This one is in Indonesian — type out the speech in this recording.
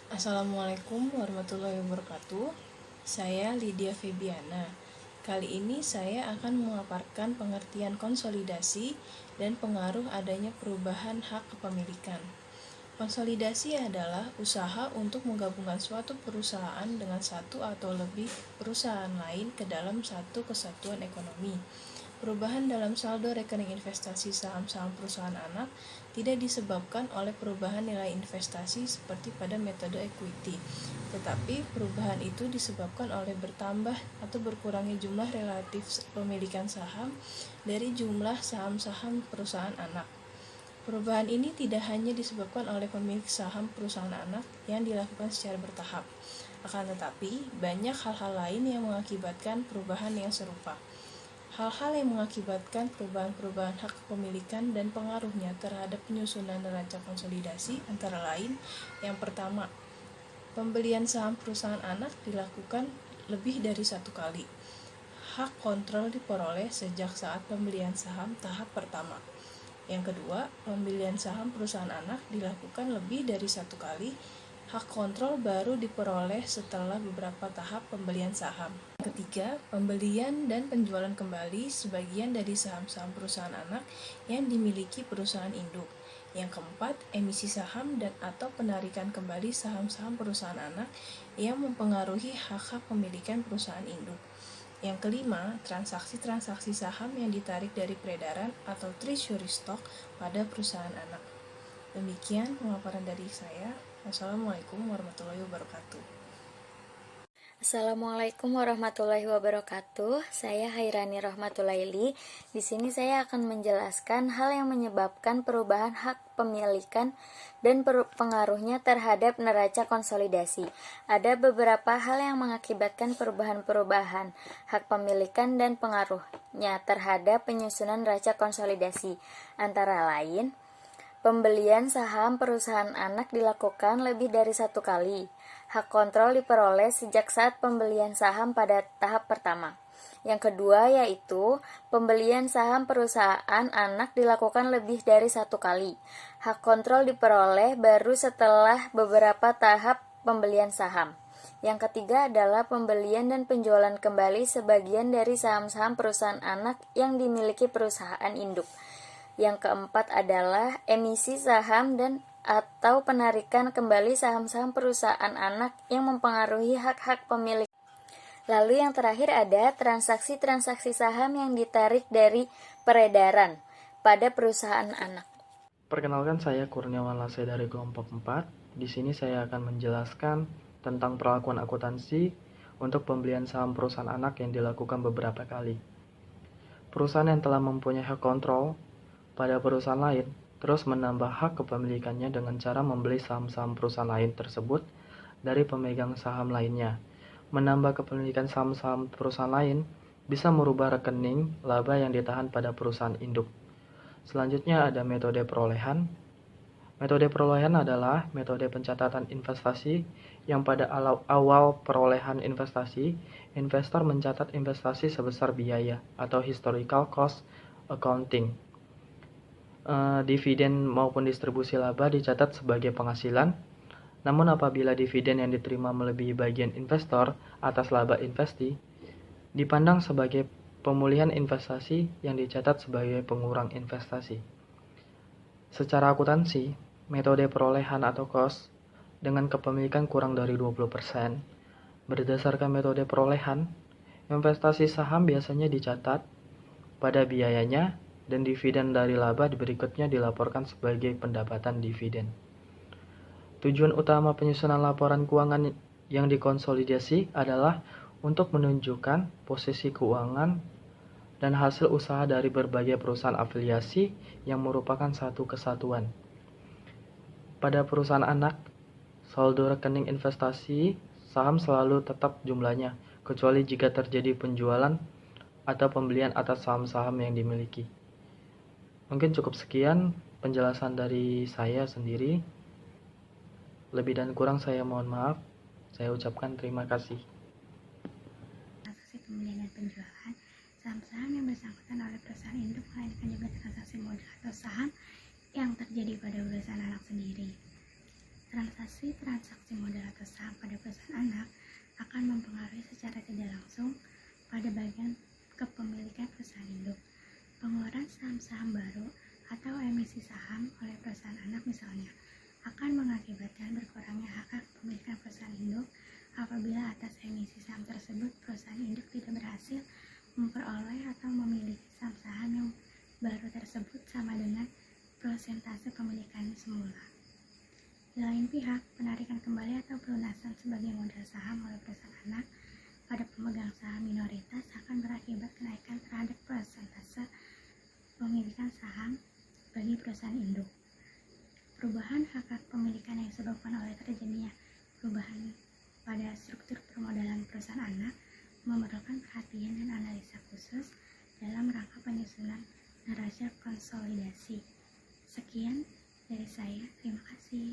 Assalamualaikum warahmatullahi wabarakatuh. Saya Lydia Febiana. Kali ini saya akan memaparkan pengertian konsolidasi dan pengaruh adanya perubahan hak kepemilikan. Konsolidasi adalah usaha untuk menggabungkan suatu perusahaan dengan satu atau lebih perusahaan lain ke dalam satu kesatuan ekonomi. Perubahan dalam saldo rekening investasi saham-saham perusahaan anak tidak disebabkan oleh perubahan nilai investasi seperti pada metode equity, tetapi perubahan itu disebabkan oleh bertambah atau berkurangnya jumlah relatif pemilikan saham dari jumlah saham-saham perusahaan anak. Perubahan ini tidak hanya disebabkan oleh pemilik saham perusahaan anak yang dilakukan secara bertahap, akan tetapi banyak hal-hal lain yang mengakibatkan perubahan yang serupa. Hal-hal yang mengakibatkan perubahan-perubahan hak kepemilikan dan pengaruhnya terhadap penyusunan neraca konsolidasi antara lain: yang pertama, pembelian saham perusahaan anak dilakukan lebih dari satu kali. Hak kontrol diperoleh sejak saat pembelian saham tahap pertama. Yang kedua, pembelian saham perusahaan anak dilakukan lebih dari satu kali. Hak kontrol baru diperoleh setelah beberapa tahap pembelian saham. Ketiga, pembelian dan penjualan kembali sebagian dari saham-saham perusahaan anak yang dimiliki perusahaan induk. Yang keempat, emisi saham dan atau penarikan kembali saham-saham perusahaan anak yang mempengaruhi hak-hak pemilikan perusahaan induk. Yang kelima, transaksi-transaksi saham yang ditarik dari peredaran atau treasury stock pada perusahaan anak. Demikian pemaparan dari saya. Wassalamualaikum warahmatullahi wabarakatuh. Assalamualaikum warahmatullahi wabarakatuh. Saya Hairani Rahmatulaili. Di sini saya akan menjelaskan hal yang menyebabkan perubahan hak pemilikan dan pengaruhnya terhadap neraca konsolidasi. Ada beberapa hal yang mengakibatkan perubahan-perubahan hak pemilikan dan pengaruhnya terhadap penyusunan neraca konsolidasi. Antara lain, pembelian saham perusahaan anak dilakukan lebih dari satu kali. Hak kontrol diperoleh sejak saat pembelian saham pada tahap pertama. Yang kedua yaitu pembelian saham perusahaan anak dilakukan lebih dari satu kali. Hak kontrol diperoleh baru setelah beberapa tahap pembelian saham. Yang ketiga adalah pembelian dan penjualan kembali sebagian dari saham-saham perusahaan anak yang dimiliki perusahaan induk. Yang keempat adalah emisi saham dan atau penarikan kembali saham-saham perusahaan anak yang mempengaruhi hak-hak pemilik. Lalu yang terakhir ada transaksi-transaksi saham yang ditarik dari peredaran pada perusahaan anak. Perkenalkan, saya Kurniawan Lase dari kelompok 4. Di sini saya akan menjelaskan tentang perlakuan akuntansi untuk pembelian saham perusahaan anak yang dilakukan beberapa kali. Perusahaan yang telah mempunyai hak kontrol pada perusahaan lain terus menambah hak kepemilikannya dengan cara membeli saham-saham perusahaan lain tersebut dari pemegang saham lainnya. Menambah kepemilikan saham-saham perusahaan lain bisa merubah rekening laba yang ditahan pada perusahaan induk. Selanjutnya ada metode perolehan. Metode perolehan adalah metode pencatatan investasi yang pada awal perolehan investasi, investor mencatat investasi sebesar biaya atau historical cost accounting. Dividen maupun distribusi laba dicatat sebagai penghasilan. Namun apabila dividen yang diterima melebihi bagian investor atas laba investi, dipandang sebagai pemulihan investasi yang dicatat sebagai pengurang investasi. Secara akuntansi, metode perolehan atau cost dengan kepemilikan kurang dari 20%. Berdasarkan metode perolehan, investasi saham biasanya dicatat pada biayanya dan dividen dari laba berikutnya dilaporkan sebagai pendapatan dividen. Tujuan utama penyusunan laporan keuangan yang dikonsolidasi adalah untuk menunjukkan posisi keuangan dan hasil usaha dari berbagai perusahaan afiliasi yang merupakan satu kesatuan. Pada perusahaan anak, saldo rekening investasi saham selalu tetap jumlahnya, kecuali jika terjadi penjualan atau pembelian atas saham-saham yang dimiliki. Mungkin cukup sekian penjelasan dari saya sendiri. Lebih dan kurang saya mohon maaf. Saya ucapkan terima kasih. Transaksi pembelian dan penjualan saham-saham yang bersangkutan oleh perusahaan induk, melainkan juga transaksi modal atau saham yang terjadi pada perusahaan anak sendiri. Transaksi modal atau saham pada perusahaan anak akan mempengaruhi secara tidak langsung pada bagian kepemilikan perusahaan induk. Pengeluaran saham-saham baru atau emisi saham oleh perusahaan anak misalnya akan mengakibatkan berkurangnya hak kepemilikan perusahaan induk apabila atas emisi saham tersebut perusahaan induk tidak berhasil memperoleh atau memiliki saham-saham yang baru tersebut sama dengan persentase pemilikan semula. Di lain pihak, penarikan kembali atau pelunasan sebagai modal saham oleh perusahaan anak pada pemegang saham minoritas akan berakibat kenaikan terhadap persentase pemilikan saham bagi perusahaan induk. Perubahan hak kepemilikan yang disebabkan oleh terjadinya perubahan pada struktur permodalan perusahaan anak memerlukan perhatian dan analisa khusus dalam rangka penyusunan neraca konsolidasi. Sekian dari saya, terima kasih.